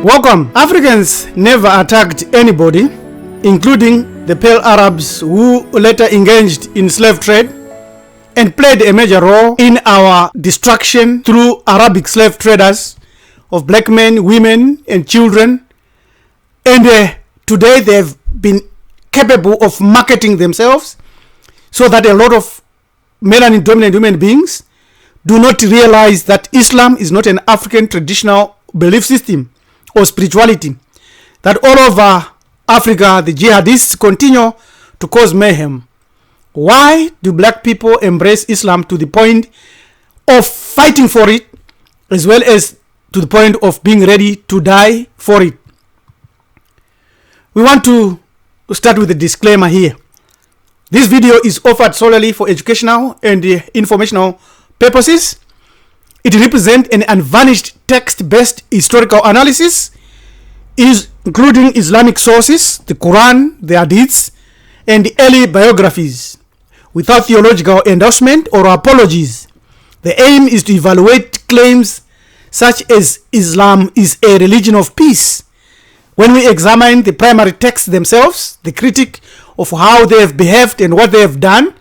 Welcome. Africans never attacked anybody, including the pale Arabs who later engaged in slave trade and played a major role in our destruction through Arabic slave traders of black men, women, and children. And today they've been capable of marketing themselves so that a lot of melanin dominant human beings do not realize that Islam is not an African traditional belief system or spirituality, that all over Africa the jihadists continue to cause mayhem. Why do black people embrace Islam to the point of fighting for it, as well as to the point of being ready to die for it? We want to start with a disclaimer here. This video is offered solely for educational and informational purposes. It represents an unvarnished text-based historical analysis, including Islamic sources, the Qur'an, the Hadiths, and the early biographies, without theological endorsement or apologies. The aim is to evaluate claims such as Islam is a religion of peace. When we examine the primary texts themselves, the critique of how they have behaved and what they have done,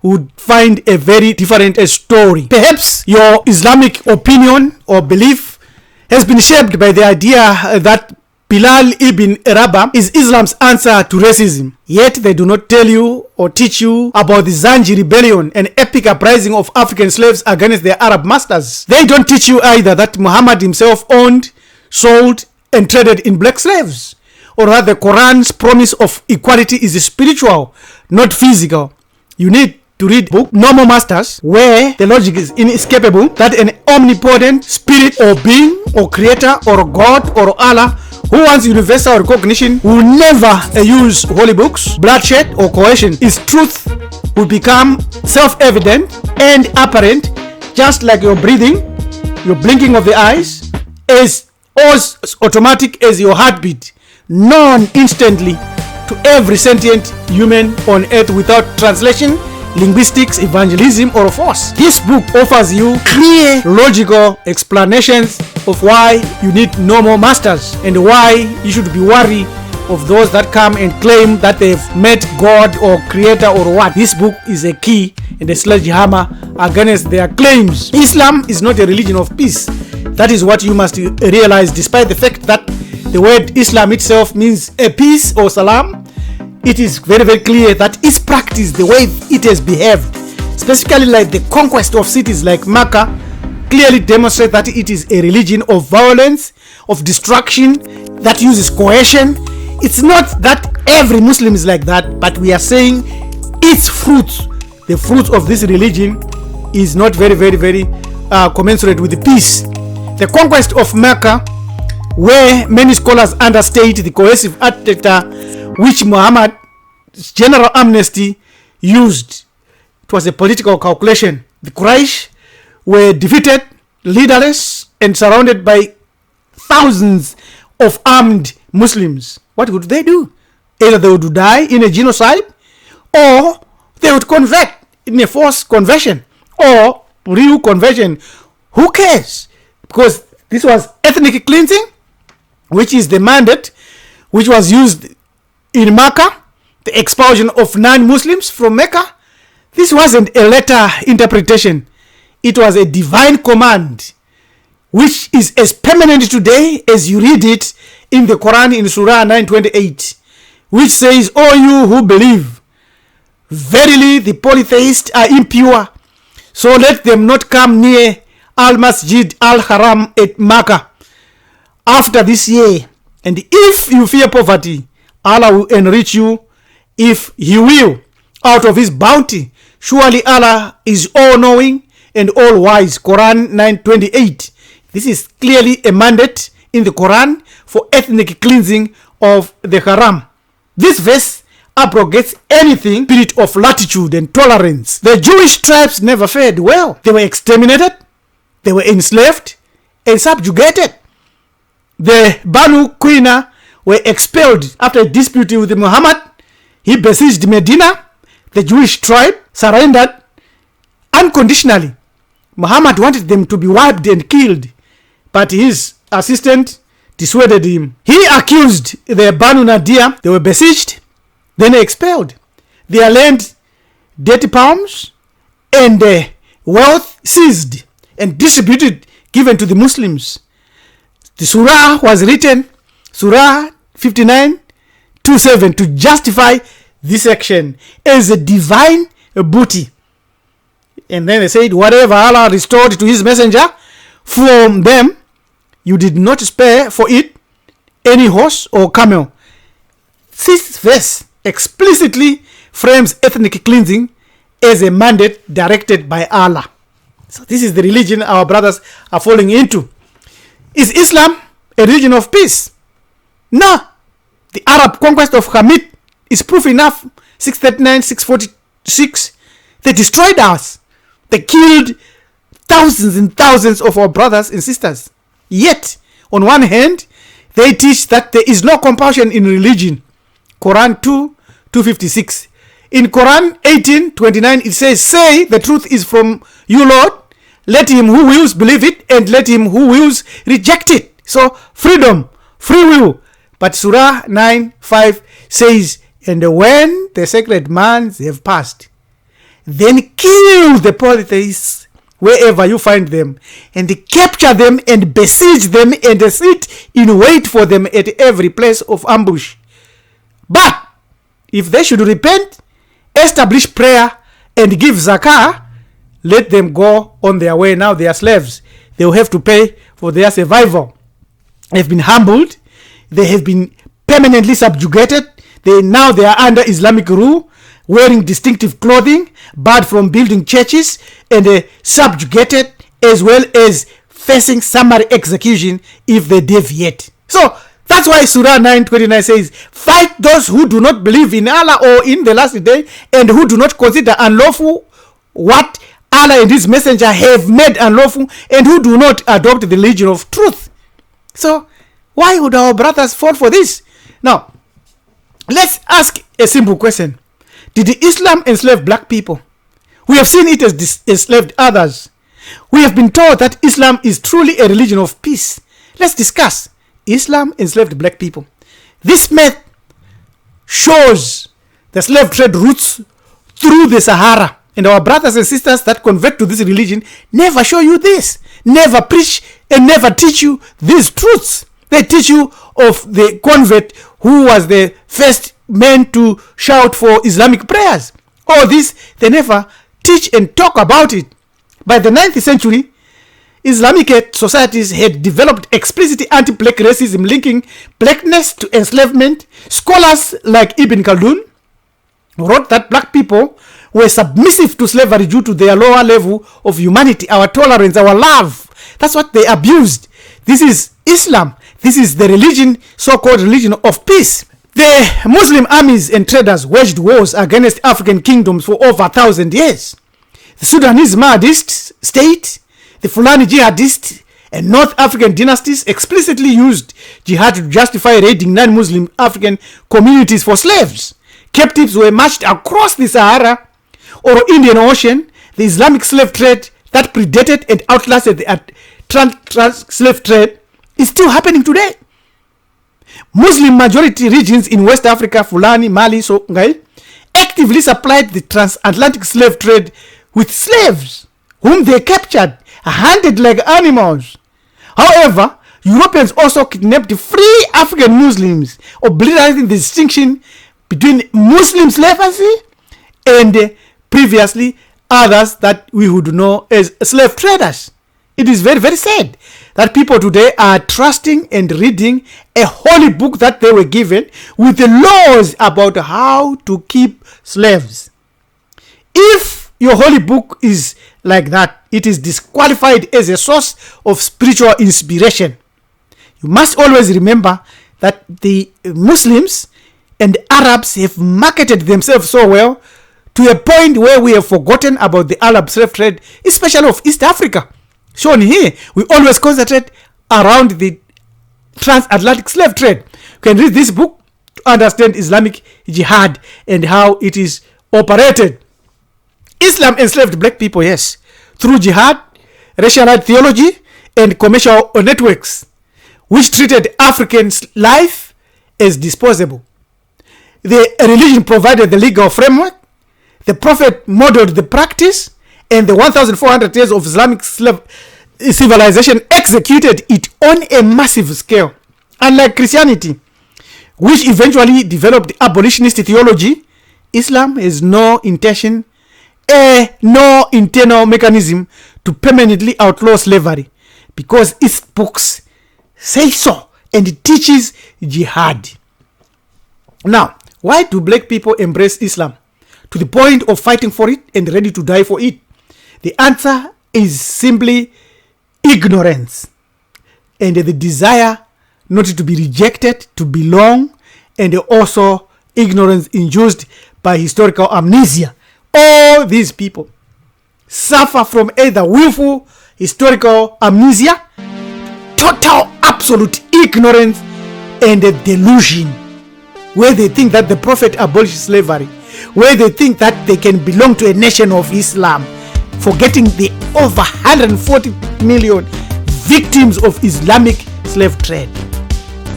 would find a very different story. Perhaps your Islamic opinion or belief has been shaped by the idea that Bilal ibn Rabah is Islam's answer to racism. Yet they do not tell you or teach you about the Zanji rebellion, an epic uprising of African slaves against their Arab masters. They don't teach you either that Muhammad himself owned, sold, and traded in black slaves, or that the Quran's promise of equality is spiritual, not physical. You need to read book Normal Masters, where the logic is inescapable that an omnipotent spirit or being or creator or God or Allah who wants universal recognition will never use holy books, bloodshed, or coercion. His truth will become self-evident and apparent, just like your breathing, your blinking of the eyes, is as automatic as your heartbeat, known instantly to every sentient human on earth without translation, linguistics, evangelism, or force. This book offers you clear, logical explanations of why you need normal masters and why you should be wary of those that come and claim that they've met God or creator or what. This book is a key and a sledgehammer against their claims. Islam is not a religion of peace. That is what you must realize, despite the fact that the word Islam itself means a peace or salam. It is very, very clear that its practice, the way it has behaved, specifically like the conquest of cities like Mecca, clearly demonstrates that it is a religion of violence, of destruction, that uses coercion. It's not that every Muslim is like that, but we are saying its fruits, the fruits of this religion, is not very, very, very commensurate with the peace. The conquest of Mecca, where many scholars understate the coercive act which Muhammad's general amnesty used. It was a political calculation. The Quraysh were defeated, leaderless, and surrounded by thousands of armed Muslims. What would they do? Either they would die in a genocide, or they would convert in a forced conversion, or real conversion. Who cares? Because this was ethnic cleansing, which is the mandate which was used in Mecca, the expulsion of non-Muslims from Mecca. This wasn't a letter interpretation. It was a divine command, which is as permanent today as you read it in the Quran in Surah 9:28, which says, "O you who believe, verily the polytheists are impure, so let them not come near al-Masjid al-Haram at Mecca after this year. And if you fear poverty, Allah will enrich you if He will, out of His bounty. Surely Allah is all-knowing and all-wise." Quran 9:28. This is clearly a mandate in the Quran for ethnic cleansing of the Haram. This verse abrogates anything spirit of latitude and tolerance. The Jewish tribes never fared well. They were exterminated, they were enslaved and subjugated. The Banu Qurayza were expelled after a dispute with Muhammad. He besieged Medina. The Jewish tribe surrendered unconditionally. Muhammad wanted them to be wiped and killed, but his assistant dissuaded him. He accused the Banu Nadir. They were besieged, then expelled. Their land, dirty palms, and wealth seized and distributed, given to the Muslims. The Surah was written, Surah 59:27, to justify this action as a divine booty. And then they said, whatever Allah restored to his messenger from them, you did not spare for it any horse or camel. This verse explicitly frames ethnic cleansing as a mandate directed by Allah. So this is the religion our brothers are falling into. Is Islam a religion of peace? No. The Arab conquest of Hamid is proof enough. 639, 646. They destroyed us. They killed thousands and thousands of our brothers and sisters. Yet, on one hand, they teach that there is no compulsion in religion. Quran 2:256. In Quran 18:29, it says, say the truth is from you, Lord. Let him who wills believe it, and let him who wills reject it. So, freedom, free will. But Surah 9:5 says, and when the sacred months have passed, then kill the polytheists wherever you find them, and capture them and besiege them and sit in wait for them at every place of ambush. But if they should repent, establish prayer, and give zakah, let them go on their way. Now they are slaves. They will have to pay for their survival. They have been humbled. They have been permanently subjugated. Now they are under Islamic rule, wearing distinctive clothing, barred from building churches, and subjugated, as well as facing summary execution if they deviate. So that's why Surah 9:29 says, fight those who do not believe in Allah or in the last day, and who do not consider unlawful what Allah and his messenger have made unlawful, and who do not adopt the religion of truth. So why would our brothers fall for this? Now, let's ask a simple question. Did Islam enslave black people? We have seen it as enslaved others. We have been told that Islam is truly a religion of peace. Let's discuss. Islam enslaved black people. This myth shows the slave trade routes through the Sahara. And our brothers and sisters that convert to this religion never show you this, never preach and never teach you these truths. They teach you of the convert who was the first man to shout for Islamic prayers. All this, they never teach and talk about it. By the 9th century, Islamic societies had developed explicit anti-black racism linking blackness to enslavement. Scholars like Ibn Khaldun wrote that black people were submissive to slavery due to their lower level of humanity, our tolerance, our love. That's what they abused. This is Islam. This is the religion, so-called religion of peace. The Muslim armies and traders waged wars against African kingdoms for over 1,000 years. The Sudanese Mahdist state, the Fulani jihadists, and North African dynasties explicitly used jihad to justify raiding non-Muslim African communities for slaves. Captives were marched across the Sahara or Indian Ocean. The Islamic slave trade that predated and outlasted the trans slave trade is still happening today. Muslim majority regions in West Africa, Fulani, Mali, Songhai, actively supplied the transatlantic slave trade with slaves whom they captured, handed like animals. However, Europeans also kidnapped free African Muslims, obliterating the distinction between Muslim slavery and previously others that we would know as slave traders. It is very, very sad that people today are trusting and reading a holy book that they were given with the laws about how to keep slaves. If your holy book is like that, it is disqualified as a source of spiritual inspiration. You must always remember that the Muslims and Arabs have marketed themselves so well to a point where we have forgotten about the Arab slave trade, especially of East Africa. Shown here, we always concentrate around the transatlantic slave trade. You can read this book to understand Islamic jihad and how it is operated. Islam enslaved black people, yes, through jihad, racialized theology, and commercial networks. which treated Africans' life as disposable. The religion provided the legal framework, the Prophet modeled the practice, and the 1,400 years of Islamic civilization executed it on a massive scale. Unlike Christianity, which eventually developed abolitionist theology, Islam has no intention, no internal mechanism to permanently outlaw slavery, because its books say so, and it teaches jihad. Now, why do black people embrace Islam to the point of fighting for it and ready to die for it? The answer is simply ignorance and the desire not to be rejected, to belong, and also ignorance induced by historical amnesia. All these people suffer from either willful historical amnesia, total absolute ignorance, and a delusion, where they think that the Prophet abolished slavery, where they think that they can belong to a nation of Islam, forgetting the over 140 million victims of Islamic slave trade.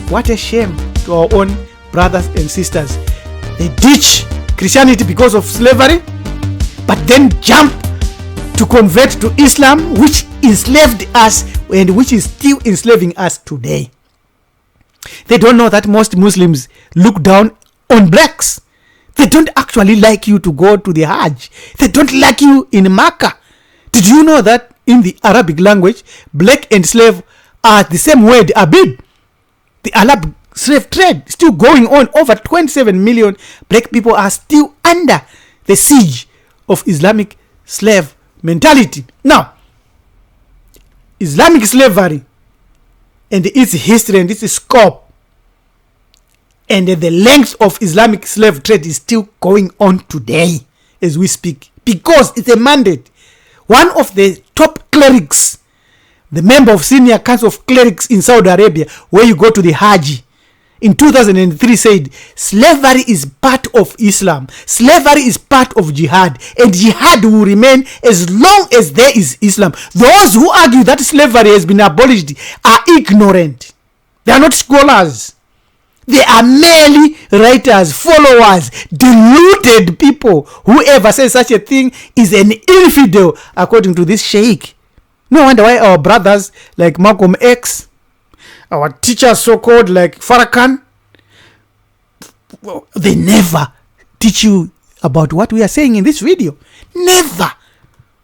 What a shame to our own brothers and sisters. They ditch Christianity because of slavery, but then jump to convert to Islam, which enslaved us and which is still enslaving us today. They don't know that most Muslims look down on blacks. They don't actually like you to go to the Hajj. They don't like you in Mecca. Did you know that in the Arabic language, black and slave are the same word, abid? The Arab slave trade still going on. Over 27 million black people are still under the siege of Islamic slave mentality. Now, Islamic slavery and its history and its scope and the length of Islamic slave trade is still going on today as we speak, because it's a mandate. One of the top clerics, the member of Senior Council of Clerics in Saudi Arabia, where you go to the Hajj, in 2003 said, slavery is part of Islam. Slavery is part of jihad. And jihad will remain as long as there is Islam. Those who argue that slavery has been abolished are ignorant. They are not scholars. They are merely writers, followers, deluded people. Whoever says such a thing is an infidel, according to this sheikh. No wonder why our brothers like Malcolm X, our teachers so-called like Farrakhan, they never teach you about what we are saying in this video. Never.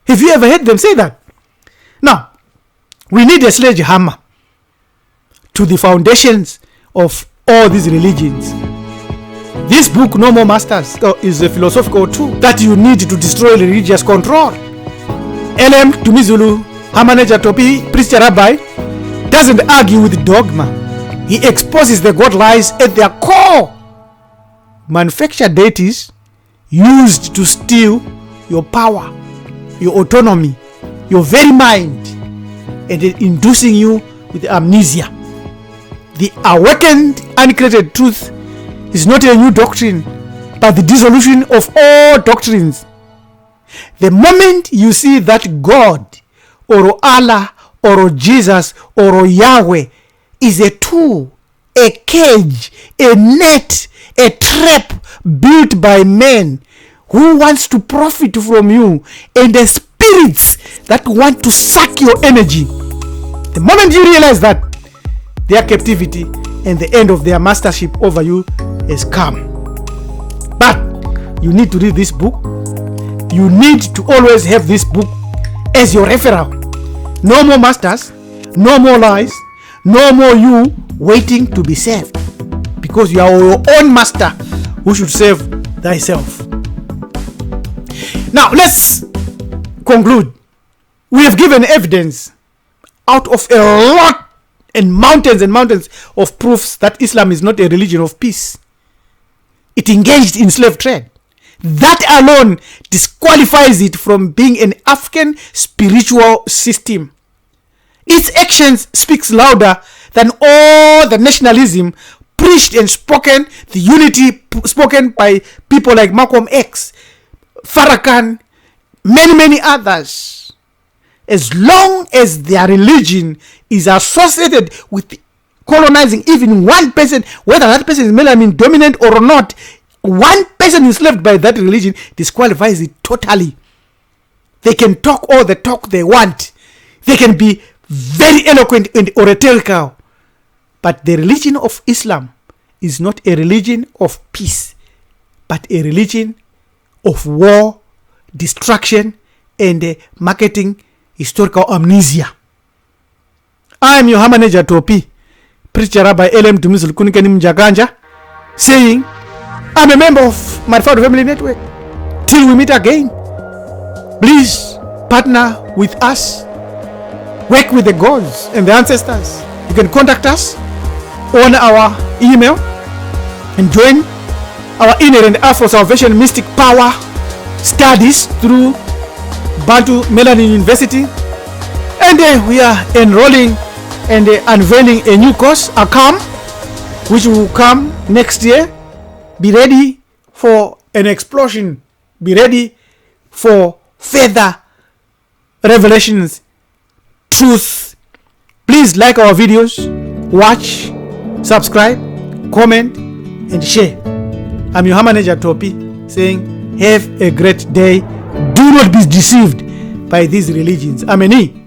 Have you ever heard them say that? Now, we need a sledgehammer to the foundations of all these religions. This book, No More Masters, is a philosophical tool that you need to destroy religious control. LM Tumizulu Hamaneja Topi, priest rabbi, doesn't argue with dogma. He exposes the God lies at their core. Manufactured deities used to steal your power, your autonomy, your very mind, and inducing you with amnesia. The awakened, uncreated truth is not a new doctrine, but the dissolution of all doctrines. The moment you see that God or Allah or Jesus or Yahweh is a tool, a cage, a net, a trap built by men who wants to profit from you, and the spirits that want to suck your energy, the moment you realize that, their captivity and the end of their mastership over you has come. But you need to read this book. You need to always have this book as your referral. No more masters, no more lies, no more you waiting to be saved, because you are your own master who should save thyself. Now let's conclude. We have given evidence out of a lot and mountains of proofs that Islam is not a religion of peace. It engaged in slave trade. That alone disqualifies it from being an African spiritual system. Its actions speaks louder than all the nationalism preached and spoken, the unity spoken by people like Malcolm X, Farrakhan, many As long as their religion is associated with colonizing even one person, whether that person is melanin dominant or not, one person enslaved by that religion disqualifies it totally. They can talk all the talk they want. They can be very eloquent and oratorical. But the religion of Islam is not a religion of peace, but a religion of war, destruction, and marketing historical amnesia. I am your manager Topi, preacher Rabbi LM Dumisul Kunikenim Jaganja, saying, I'm a member of my family network. Till we meet again, please partner with us, work with the gods and the ancestors. You can contact us on our email and join our inherent Afro Salvation Mystic Power studies through Bantu Melanin University. And we are enrolling and unveiling a new course, Al-Harb, which will come next year. Be ready for an explosion. Be ready for further revelations, truth. Please like our videos, watch, subscribe, comment, and share. I'm your manager Topi, saying have a great day. Do not be deceived by these religions. Amen.